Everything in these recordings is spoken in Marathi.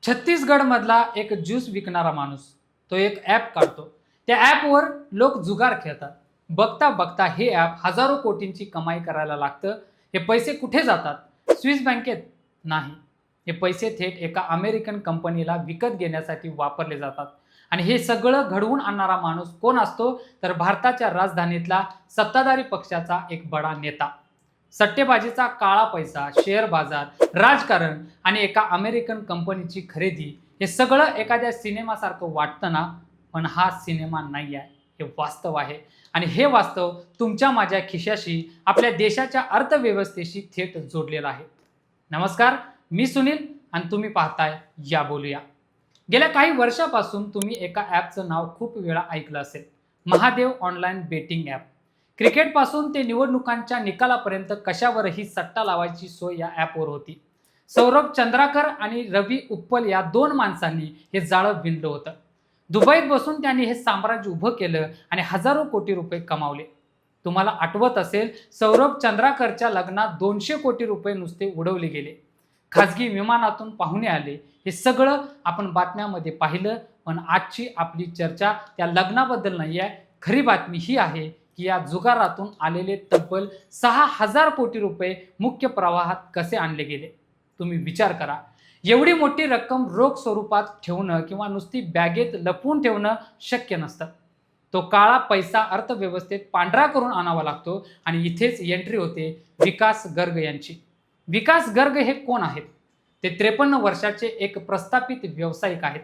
छत्तीसगडमधला एक ज्यूस विकणारा माणूस तो एक ॲप काढतो. त्या ॲपवर लोक जुगार खेळतात. बघता बघता हे ॲप हजारो कोटींची कमाई करायला लागतं. हे पैसे कुठे जातात? स्विस बँकेत? नाही. हे पैसे थेट एका अमेरिकन कंपनीला विकत घेण्यासाठी वापरले जातात. आणि हे सगळं घडवून आणणारा माणूस कोण असतो? तर भारताच्या राजधानीतला सत्ताधारी पक्षाचा एक बडा नेता. सट्टेबाजीचा काळा पैसा, शेअर बाजार, राजकारण आणि एका अमेरिकन कंपनीची खरेदी, हे सगळं एखाद्या सिनेमासारखं वाटतं ना, पण हा सिनेमा नाही आहे, हे वास्तव आहे. आणि हे वास्तव तुमच्या माझ्या खिशाशी, आपल्या देशाच्या अर्थव्यवस्थेशी थेट जोडलेलं आहे. नमस्कार, मी सुनील आणि तुम्ही पाहताय या बोलूया. गेल्या काही वर्षापासून तुम्ही एका ॲपचं नाव खूप वेळा ऐकलं असेल. Mahadev online betting app. क्रिकेटपासून ते निवडणुकांच्या निकालापर्यंत कशावरही सट्टा लावायची सोय या ॲपवर होती. सौरभ चंद्राकर आणि रवी उप्पल या दोन माणसांनी हे जाळं विणलं होतं. दुबईत बसून त्यांनी हे साम्राज्य उभं केलं आणि हजारो कोटी रुपये कमावले. तुम्हाला आठवत असेल, सौरभ चंद्राकरच्या लग्नात 200 कोटी रुपये नुसते उडवले गेले. खाजगी विमानातून पाहुणे आले. हे सगळं आपण बातम्यामध्ये पाहिलं. पण आजची आपली चर्चा त्या लग्नाबद्दल नाही आहे. खरी बातमी ही आहे की या जुगारातून आलेले तब्बल 6,000 कोटी रुपये मुख्य प्रवाहात कसे आणले गेले. तुम्ही विचार करा, एवढी मोठी रक्कम रोख स्वरूपात ठेवणं किंवा नुसती बॅगेत लपवून ठेवणं शक्य नसतं. तो काळा पैसा अर्थव्यवस्थेत पांढरा करून आणावा लागतो. आणि इथेच एंट्री होते विकास गर्ग यांची. विकास गर्ग हे कोण आहेत? ते 53 वर्षाचे एक प्रस्थापित व्यावसायिक आहेत.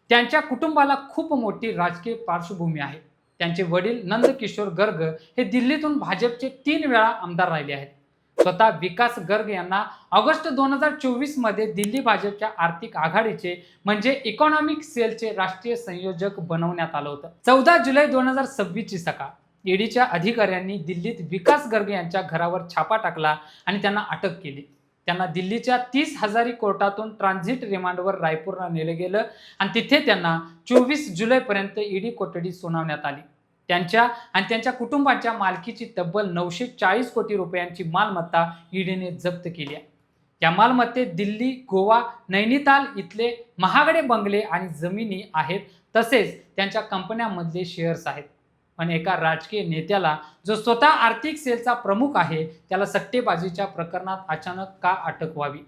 त्यांच्या कुटुंबाला खूप मोठी राजकीय पार्श्वभूमी आहे. त्यांचे वडील नंदकिशोर गर्ग हे दिल्लीतून भाजपचे 3 वेळा आमदार राहिले आहेत. स्वतः विकास गर्ग यांना ऑगस्ट 2024 मध्ये दिल्ली भाजपच्या आर्थिक आघाडीचे म्हणजे इकॉनॉमिक सेलचे राष्ट्रीय संयोजक बनवण्यात आलं होतं. 14 जुलै 2026 ची सकाळ ईडीच्या अधिकाऱ्यांनी दिल्लीत विकास गर्ग यांच्या घरावर छापा टाकला आणि त्यांना अटक केली. त्यांना दिल्लीच्या 30 हजारी कोर्टातून ट्रान्झिट रिमांडवर रायपूरला नेले गेलं आणि तिथे त्यांना 24 जुलैपर्यंत ईडी कोठडी सुनावण्यात आली. त्यांच्या आणि त्यांच्या कुटुंबाच्या मालकीची तब्बल 940 कोटी रुपयांची मालमत्ता ईडीने जप्त केली आहे. या मालमत्तेत दिल्ली, गोवा, नैनिताल इथले महागडे बंगले आणि जमिनी आहेत. तसेच त्यांच्या कंपन्यांमधले शेअर्स आहेत. पण एका राजकीय नेत्याला, जो स्वतः आर्थिक सेलचा प्रमुख आहे, त्याला सट्टेबाजीच्या प्रकरणात अचानक का अटक व्हावी?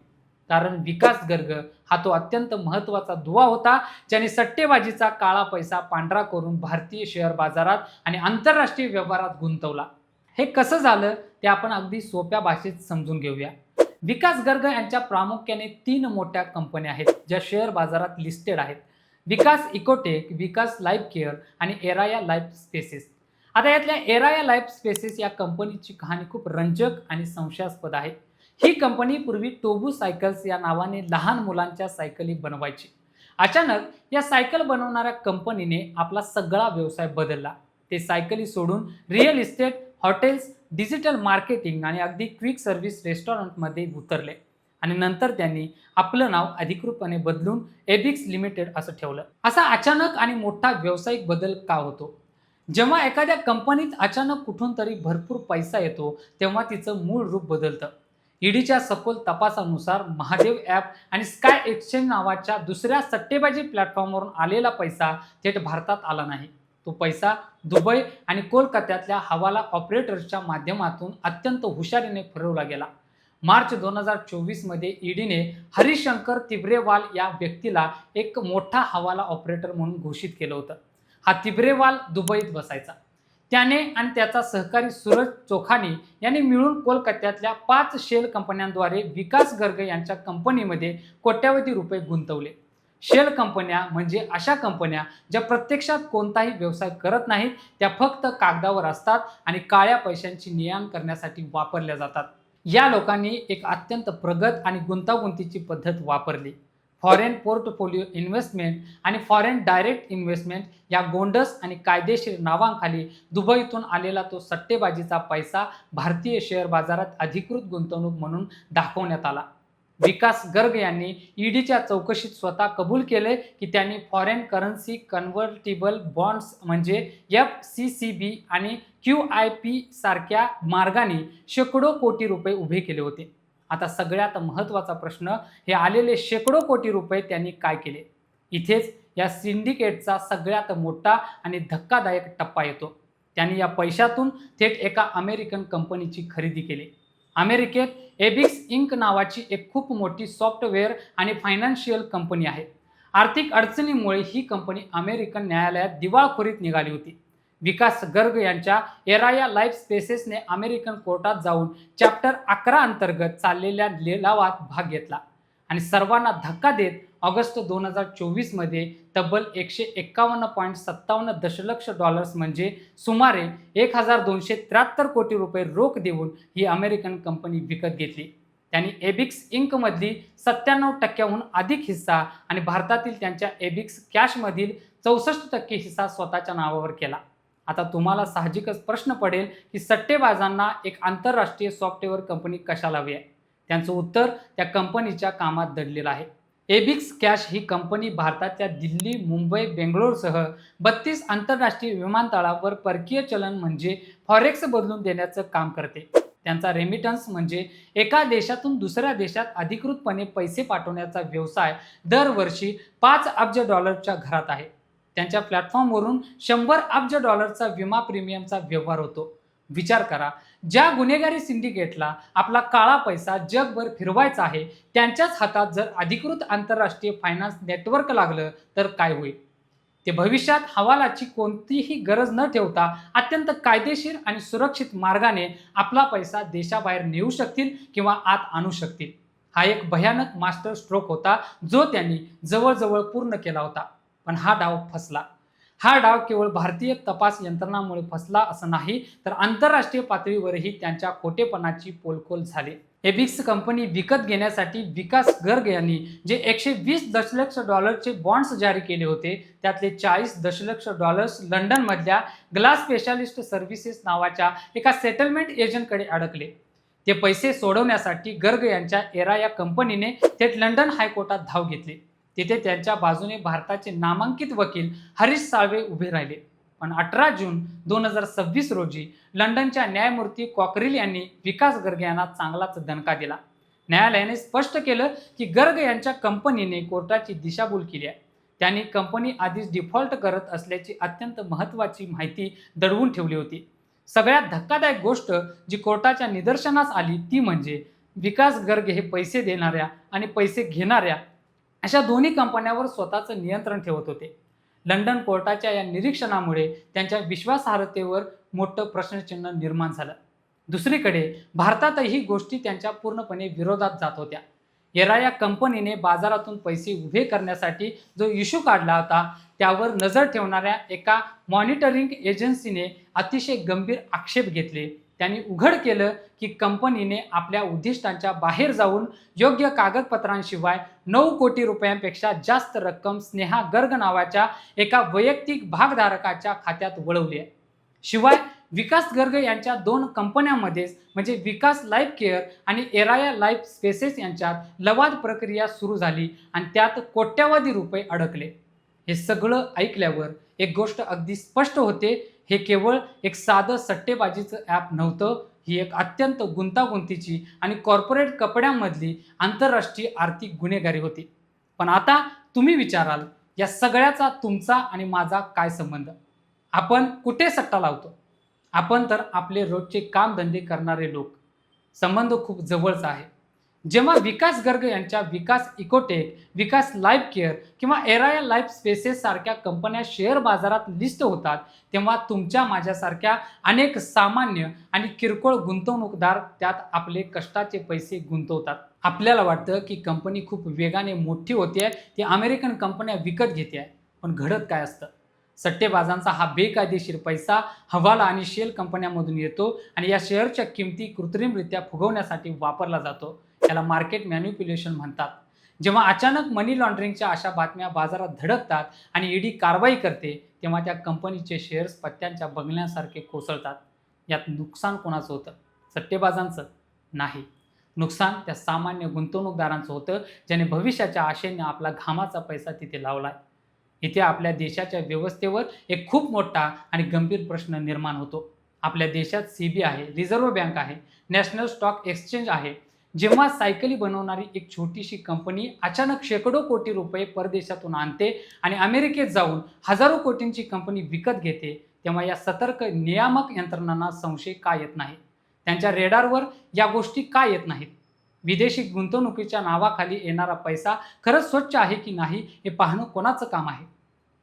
कारण विकास गर्ग हा तो अत्यंत महत्त्वाचा दुवा होता, ज्याने सट्टेबाजीचा काळा पैसा पांढरा करून भारतीय शेअर बाजारात आणि आंतरराष्ट्रीय व्यवहारात गुंतवला. हे कसं झालं ते आपण अगदी सोप्या भाषेत समजून घेऊया. विकास गर्ग यांच्या प्रामुख्याने 3 मोठ्या कंपन्या आहेत, ज्या शेअर बाजारात लिस्टेड आहेत. विकास इकोटेक, विकास लाईफ केअर आणि एराया लाईफ स्पेसेस. आता यातल्या एराया लाईफ स्पेसेस या कंपनीची कहाणी खूप रंजक आणि संशयास्पद आहे. ही कंपनी पूर्वी टोबू सायकल्स या नावाने लहान मुलांच्या सायकली बनवायची. अचानक या सायकल बनवणाऱ्या कंपनीने आपला सगळा व्यवसाय बदलला. ते सायकली सोडून real estate, hotels, digital marketing आणि अगदी क्विक सर्व्हिस रेस्टॉरंटमध्ये उतरले. आणि नंतर त्यांनी आपलं नाव अधिकृतपणे बदलून एबिक्स लिमिटेड असं ठेवलं. असा अचानक आणि मोठा व्यावसायिक बदल का होतो? जेव्हा एखाद्या कंपनीत अचानक कुठून तरी भरपूर पैसा येतो, तेव्हा तिचं मूळ रूप बदलतं. ईडीच्या सखोल तपासानुसार महादेव ॲप आणि स्काय एक्सचेंज नावाच्या दुसऱ्या सट्टेबाजी प्लॅटफॉर्मवरून आलेला पैसा थेट भारतात आला नाही. तो पैसा दुबई आणि कोलकात्यातल्या हवाला ऑपरेटर्सच्या माध्यमातून अत्यंत हुशारीने फिरवला गेला. मार्च 2024 मध्ये ईडीने हरिशंकर तिब्रेवाल या व्यक्तीला एक मोठा हवाला ऑपरेटर म्हणून घोषित केलं होतं. हा तिब्रेवाल दुबईत बसायचा. त्याने आणि त्याचा सहकारी सूरज चोखानी यांनी मिळून कोलकात्यातल्या 5 शेल कंपन्यांद्वारे विकास गर्ग यांच्या कंपनीमध्ये कोट्यावधी रुपये गुंतवले. शेल कंपन्या म्हणजे अशा कंपन्या ज्या प्रत्यक्षात कोणताही व्यवसाय करत नाहीत. त्या फक्त कागदावर असतात आणि काळ्या पैशांची ने-आण करण्यासाठी वापरल्या जातात. या लोकांनी एक अत्यंत प्रगत आणि गुंतागुंतीची पद्धत वापरली. फॉरेन पोर्टफोलिओ इन्व्हेस्टमेंट आणि फॉरेन डायरेक्ट इन्व्हेस्टमेंट या गोंडस आणि कायदेशीर नावांखाली दुबईतून आलेला तो सट्टेबाजीचा पैसा भारतीय शेअर बाजारात अधिकृत गुंतवणूक म्हणून दाखवण्यात आला. विकास गर्ग यांनी ईडीच्या चौकशीत स्वतः कबूल केले की त्यांनी फॉरेन करन्सी कन्व्हर्टिबल बॉन्ड्स म्हणजे FCCB आणि QIP सारख्या मार्गाने शेकडो कोटी रुपये उभे केले होते. आता सगळ्यात महत्त्वाचा प्रश्न, हे आलेले शेकडो कोटी रुपये त्यांनी काय केले? इथेच या सिंडिकेटचा सगळ्यात मोठा आणि धक्कादायक टप्पा येतो. त्यांनी या पैशातून थेट एका अमेरिकन कंपनीची खरेदी केली. अमेरिकेत एबिक्स इंक नावाची एक खूप मोठी सॉफ्टवेअर आणि फायनान्शियल कंपनी आहे. आर्थिक अडचणीमुळे ही कंपनी अमेरिकन न्यायालयात दिवाळखोरीत निघाली होती. विकास गर्ग यांच्या एराया लाईफ स्पेसेसने अमेरिकन कोर्टात जाऊन चॅप्टर 11 अंतर्गत चाललेल्या लिलावात भाग घेतला आणि सर्वांना धक्का देत ऑगस्ट 2024 मध्ये तब्बल 151.57 दशलक्ष डॉलर्स म्हणजे सुमारे 1273 कोटी रुपये रोख देऊन ही अमेरिकन कंपनी विकत घेतली. त्यांनी एबिक्स इंकमधली 97% अधिक हिस्सा आणि भारतातील त्यांच्या एबिक्स कॅशमधील 64% हिस्सा स्वतःच्या नावावर केला. आता तुम्हाला साहजिकच प्रश्न पडेल की सट्टेबाजांना एक आंतरराष्ट्रीय सॉफ्टवेअर कंपनी कशाला हवी आहे? त्यांचं उत्तर त्या कंपनीच्या कामात दडलेलं आहे. एबिक्स कॅश ही कंपनी भारताच्या दिल्ली, मुंबई, बेंगलोरसह 32 आंतरराष्ट्रीय विमानतळावर परकीय चलन म्हणजे फॉरेक्स बदलून देण्याचं काम करते. त्यांचा रेमिटन्स म्हणजे एका देशातून दुसऱ्या देशात अधिकृतपणे पैसे पाठवण्याचा व्यवसाय दरवर्षी 5 अब्ज डॉलरच्या घरात आहे. त्यांच्या प्लॅटफॉर्मवरून 100 अब्ज डॉलरचा विमा प्रीमियमचा व्यवहार होतो. विचार करा, ज्या गुन्हेगारी सिंडिकेटला आपला काळा पैसा जगभर फिरवायचा आहे, त्यांच्याच हातात जर अधिकृत आंतरराष्ट्रीय फायनान्स नेटवर्क लागलं तर काय होईल? ते भविष्यात हवालाची कोणतीही गरज न ठेवता अत्यंत कायदेशीर आणि सुरक्षित मार्गाने आपला पैसा देशाबाहेर नेऊ शकतील किंवा आत आणू शकतील. हा एक भयानक मास्टर स्ट्रोक होता जो त्यांनी जवळजवळ पूर्ण केला होता. पण हा डाव फसला. हा डाव केवळ भारतीय तपास यंत्रणांमुळे फसला असं नाही, तर आंतरराष्ट्रीय पातळीवरही त्यांच्या खोटेपणाची पोलखोल झाली. एबिक्स कंपनी विकत घेण्यासाठी विकास गर्ग यांनी जे 120 दशलक्ष डॉलरचे बॉन्ड्स जारी केले होते, त्यातले 40 दशलक्ष डॉलर्स लंडनमधल्या ग्लास स्पेशालिस्ट सर्व्हिसेस नावाच्या एका सेटलमेंट एजंटकडे अडकले. ते पैसे सोडवण्यासाठी गर्ग यांच्या एराया कंपनीने थेट लंडन हायकोर्टात धाव घेतली. तिथे त्यांच्या बाजूने भारताचे नामांकित वकील हरीश साळवे उभे राहिले. पण 18 जून 2026 रोजी लंडनच्या न्यायमूर्ती कॉकरिल यांनी विकास गर्ग यांना चांगलाच दणका दिला. न्यायालयाने स्पष्ट केलं की गर्ग यांच्या कंपनीने कोर्टाची दिशाभूल केली आहे. त्यांनी कंपनी आधीच डिफॉल्ट करत असल्याची अत्यंत महत्त्वाची माहिती दडवून ठेवली होती. सगळ्यात धक्कादायक गोष्ट जी कोर्टाच्या निदर्शनास आली ती म्हणजे विकास गर्ग हे पैसे देणाऱ्या आणि पैसे घेणाऱ्या अशा दोन्ही कंपन्यांवर स्वतःचं नियंत्रण ठेवत होते. लंडन कोर्टाच्या या निरीक्षणामुळे त्यांच्या विश्वासार्हतेवर मोठं प्रश्नचिन्ह निर्माण झालं. दुसरीकडे भारतातही गोष्टी त्यांच्या पूर्णपणे विरोधात जात होत्या. एराया कंपनीने बाजारातून पैसे उभे करण्यासाठी जो इश्यू काढला होता, त्यावर नजर ठेवणाऱ्या एका मॉनिटरिंग एजन्सीने अतिशय गंभीर आक्षेप घेतले. त्यांनी उघड केलं की कंपनीने आपल्या उद्दिष्टांच्या बाहेर जाऊन योग्य कागदपत्रांशिवाय 9 कोटी रुपयांपेक्षा जास्त रक्कम स्नेहा गर्ग नावाच्या एका वैयक्तिक भागधारकाच्या खात्यात वळवली आहे. शिवाय विकास गर्ग यांच्या 2 कंपन्यांमध्येच म्हणजे विकास लाईफ केअर आणि एराया लाईफ स्पेसेस यांच्यात लवाद प्रक्रिया सुरू झाली आणि त्यात कोट्यवधी रुपये अडकले. हे सगळं ऐकल्यावर एक गोष्ट अगदी स्पष्ट होते, हे केवळ एक साधं सट्टेबाजीचं ॲप नव्हतं. ही एक अत्यंत गुंतागुंतीची आणि कॉर्पोरेट कपड्यांमधली आंतरराष्ट्रीय आर्थिक गुन्हेगारी होती. पण आता तुम्ही विचाराल, या सगळ्याचा तुमचा आणि माझा काय संबंध? आपण कुठे सट्टा लावतो? आपण तर आपले रोजचे कामधंदे करणारे लोक. संबंध खूप जवळचा आहे. जेव्हा विकास गर्ग यांच्या विकास इकोटेक, विकास लाईफ केअर किंवा एराया लाईफ स्पेसेस सारख्या कंपन्या शेअर बाजारात लिस्ट होतात, तेव्हा तुमच्या माझ्यासारख्या अनेक सामान्य आणि किरकोळ गुंतवणूकदार त्यात आपले कष्टाचे पैसे गुंतवतात. आपल्याला वाटतं की कंपनी खूप वेगाने मोठी होते, ती अमेरिकन कंपन्या विकत घेते आहे. पण घडत काय असतं? सट्टेबाजांचा हा बेकायदेशीर पैसा हवाला आणि शेल कंपन्यांमधून येतो आणि या शेअरच्या किमती कृत्रिमरित्या फुगवण्यासाठी वापरला जातो. याला मार्केट मॅन्युप्युलेशन म्हणतात. जेव्हा अचानक मनी लॉन्ड्रिंगच्या अशा बातम्या बाजारात धडकतात आणि ईडी कारवाई करते, तेव्हा त्या कंपनीचे शेअर्स पत्त्यांच्या बंगल्यांसारखे कोसळतात. यात नुकसान कोणाचं होतं? सट्टेबाजांचं? नाही. नुकसान त्या सामान्य गुंतवणूकदारांचं होतं, ज्याने भविष्याच्या आशेने आपला घामाचा पैसा तिथे लावलाय. इथे आपल्या देशाच्या व्यवस्थेवर एक खूप मोठा आणि गंभीर प्रश्न निर्माण होतो. आपल्या देशात CBI आहे, रिझर्व्ह बँक आहे, नॅशनल स्टॉक एक्सचेंज आहे, जेव्हा सायकली बनवणारी एक छोटीशी कंपनी अचानक शेकडो कोटी रुपये परदेशातून आणते आणि अमेरिकेत जाऊन हजारो कोटींची कंपनी विकत घेते, तेव्हा या सतर्क नियामक यंत्रणांना संशय का येत नाही? त्यांच्या रेडारवर या गोष्टी का येत नाहीत? विदेशी गुंतवणुकीच्या नावाखाली येणारा पैसा खरंच स्वच्छ आहे की नाही हे पाहणं कोणाचं काम आहे?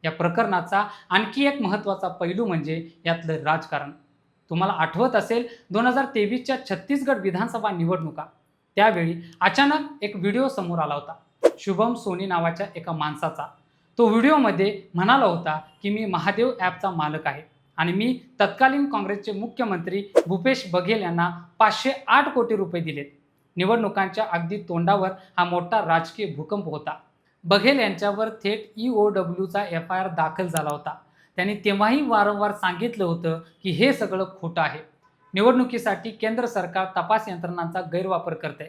या प्रकरणाचा आणखी एक महत्त्वाचा पैलू म्हणजे यातलं राजकारण. तुम्हाला आठवत असेल 2023च्या छत्तीसगड विधानसभा निवडणुका. त्यावेळी अचानक एक व्हिडिओ समोर आला होता, शुभम सोनी नावाच्या एका माणसाचा. तो व्हिडिओमध्ये म्हणाला होता की मी महादेव ॲपचा मालक आहे आणि मी तत्कालीन काँग्रेसचे मुख्यमंत्री भूपेश बघेल यांना 508 कोटी रुपये दिलेत. निवडणुकांच्या अगदी तोंडावर हा मोठा राजकीय भूकंप होता. बघेल यांच्यावर थेट EOWचा FIR दाखल झाला होता. त्यांनी तेव्हाही वारंवार सांगितलं होतं की हे सगळं खोटं आहे. निवडणुकीसाठी केंद्र सरकार तपास यंत्रणांचा गैरवापर करते.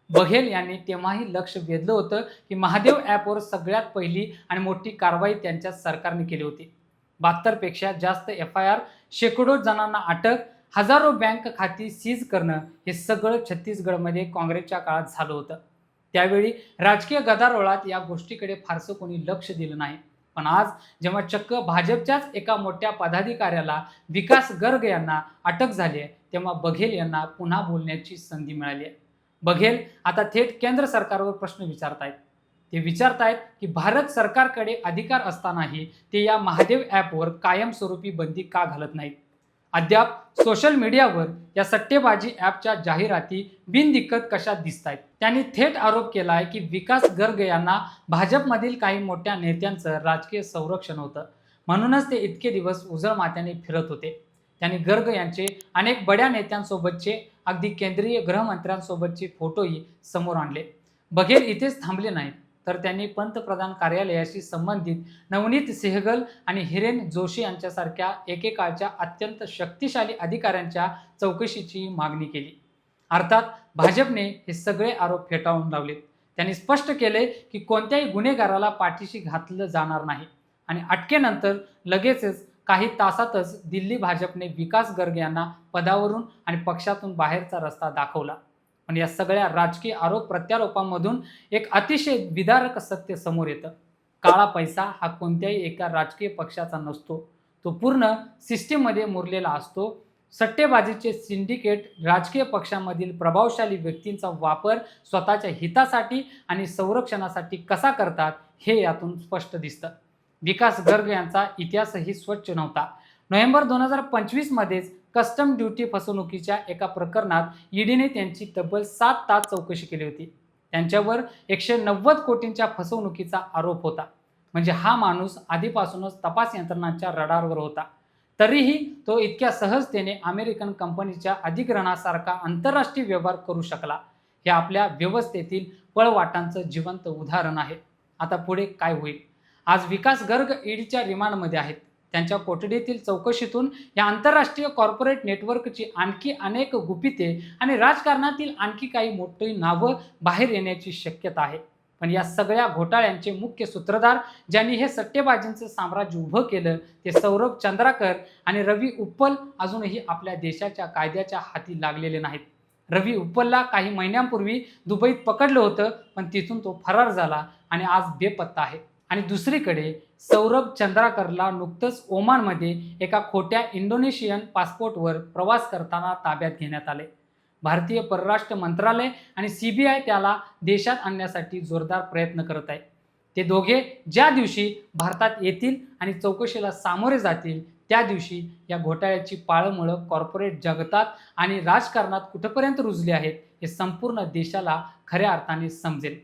बघेल यांनी तेव्हाही लक्ष वेधलं होतं की महादेव ॲपवर सगळ्यात पहिली आणि मोठी कारवाई त्यांच्या सरकारने केली होती. 72 पेक्षा जास्त FIR, शेकडो जणांना अटक, हजारो बँक खाती सीज करणं, हे सगळं छत्तीसगडमध्ये काँग्रेसच्या काळात झालं होतं. त्यावेळी राजकीय गदारोळात या गोष्टीकडे फारसं कोणी लक्ष दिलं नाही. पण आज जेव्हा चक्क भाजपच्याच एका मोठ्या पदाधिकाऱ्याला विकास गर्ग यांना अटक झाली आहे, तेव्हा बघेल यांना पुन्हा बोलण्याची संधी मिळाली आहे. बघेल आता थेट केंद्र सरकारवर प्रश्न विचारतायत. ते विचारतायत की भारत सरकारकडे अधिकार असतानाही ते या महादेव ॲपवर कायमस्वरूपी बंदी का घालत नाहीत? अद्याप सोशल मीडियावर या सट्टेबाजी ॲपच्या जाहिराती बिनदिक्कत कशा दिसतायत? त्यांनी थेट आरोप केला आहे की विकास गर्ग यांना भाजपमधील काही मोठ्या नेत्यांचं राजकीय संरक्षण होतं, म्हणूनच ते इतके दिवस उजळ माथ्याने फिरत होते. त्यांनी गर्ग यांचे अनेक बड्या नेत्यांसोबतचे, अगदी केंद्रीय गृहमंत्र्यांसोबतचे फोटोही समोर आणले. बघेल इथेच थांबले नाहीत, तर त्यांनी पंतप्रधान कार्यालयाशी संबंधित नवनीत सेहगल आणि हिरेन जोशी यांच्यासारख्या एकेकाळच्या अत्यंत शक्तिशाली अधिकाऱ्यांच्या चौकशीची मागणी केली. अर्थात भाजपने हे सगळे आरोप फेटाळून लावले. त्यांनी स्पष्ट केले की कोणत्याही गुन्हेगाराला पाठीशी घातलं जाणार नाही आणि अटकेनंतर लगेचच काही तासातच दिल्ली भाजपने विकास गर्ग यांना पदावरून आणि पक्षातून बाहेरचा रस्ता दाखवला. पण या सगळ्या राजकीय आरोप प्रत्यारोपांमधून एक अतिशय विदारक सत्य समोर येतं. काळा पैसा हा कोणत्याही एका राजकीय पक्षाचा नसतो, तो पूर्ण सिस्टीममध्ये मुरलेला असतो. सट्टेबाजीचे सिंडिकेट राजकीय पक्षांमधील प्रभावशाली व्यक्तींचा वापर स्वतःच्या हितासाठी आणि संरक्षणासाठी कसा करतात हे यातून स्पष्ट दिसतं. विकास गर्ग यांचा इतिहासही स्वच्छ नव्हता. नोव्हेंबर 2025 मध्येच कस्टम ड्युटी फसवणुकीच्या एका प्रकरणात ईडीने त्यांची तब्बल 7 तास चौकशी केली होती. त्यांच्यावर 190 कोटींच्या फसवणुकीचा आरोप होता. म्हणजे हा माणूस आधीपासूनच तपास यंत्रणांच्या रडारवर होता. तरीही तो इतक्या सहजतेने अमेरिकन कंपनीच्या अधिग्रहणासारखा आंतरराष्ट्रीय व्यवहार करू शकला. हे आपल्या व्यवस्थेतील पळवाटांचं जिवंत उदाहरण आहे. आता पुढे काय होईल? आज विकास गर्ग ईडीच्या रिमांडमध्ये आहेत. त्यांच्या कोठडीतील चौकशीतून या आंतरराष्ट्रीय कॉर्पोरेट नेटवर्कची आणखी अनेक गुपिते आणि राजकारणातील आणखी काही मोठी नावं बाहेर येण्याची शक्यता आहे. पण या सगळ्या घोटाळ्यांचे मुख्य सूत्रधार, ज्यांनी हे सट्टेबाजींचं साम्राज्य उभं केलं, ते सौरभ चंद्राकर आणि रवी उप्पल अजूनही आपल्या देशाच्या कायद्याच्या हाती लागलेले नाहीत. रवी उप्पलला काही महिन्यांपूर्वी दुबईत पकडलं होतं, पण तिथून तो फरार झाला आणि आज बेपत्ता आहे. आणि दुसरीकडे सौरभ चंद्राकरला नुकतंच ओमानमध्ये एका खोट्या इंडोनेशियन पासपोर्टवर प्रवास करताना ताब्यात घेण्यात आले. भारतीय परराष्ट्र मंत्रालय आणि CBI त्याला देशात आणण्यासाठी जोरदार प्रयत्न करत आहे. ते दोघे ज्या दिवशी भारतात येतील आणि चौकशीला सामोरे जातील, त्या दिवशी या घोटाळ्याची पाळंमुळं कॉर्पोरेट जगतात आणि राजकारणात कुठपर्यंत रुजली आहेत हे संपूर्ण देशाला खऱ्या अर्थाने समजेल.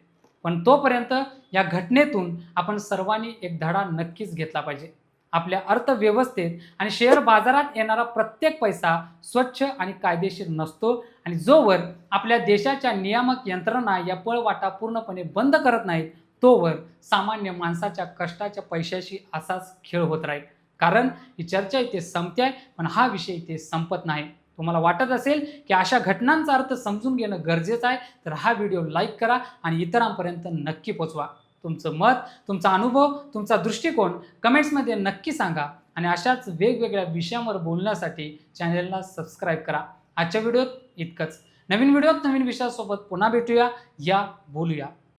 पण तोपर्यंत या घटनेतून आपण सर्वांनी एक धडा नक्कीच घेतला पाहिजे. आपल्या अर्थव्यवस्थेत आणि शेअर बाजारात येणारा प्रत्येक पैसा स्वच्छ आणि कायदेशीर नसतो आणि जोवर आपल्या देशाच्या नियामक यंत्रणा या पळवाटा पूर्णपणे बंद करत नाहीत, तोवर सामान्य माणसाच्या कष्टाच्या पैशाशी असाच खेळ होत राहील. कारण ही चर्चा इथे संपते आहे, पण हा विषय इथे संपत नाही. तुम्हाला वाटत असेल की अशा घटनांचा अर्थ समजून घेणं गरजेचं आहे, तर हा व्हिडिओ लाईक करा आणि इतरांपर्यंत नक्की पोचवा. तुमचं मत, तुमचा अनुभव, तुमचा दृष्टिकोन कमेंट्समध्ये नक्की सांगा आणि अशाच वेगवेगळ्या विषयांवर बोलण्यासाठी चॅनलला सबस्क्राईब करा. आजच्या व्हिडिओत इतकंच. नवीन व्हिडिओत नवीन विषयासोबत पुन्हा भेटूया. या बोलूया.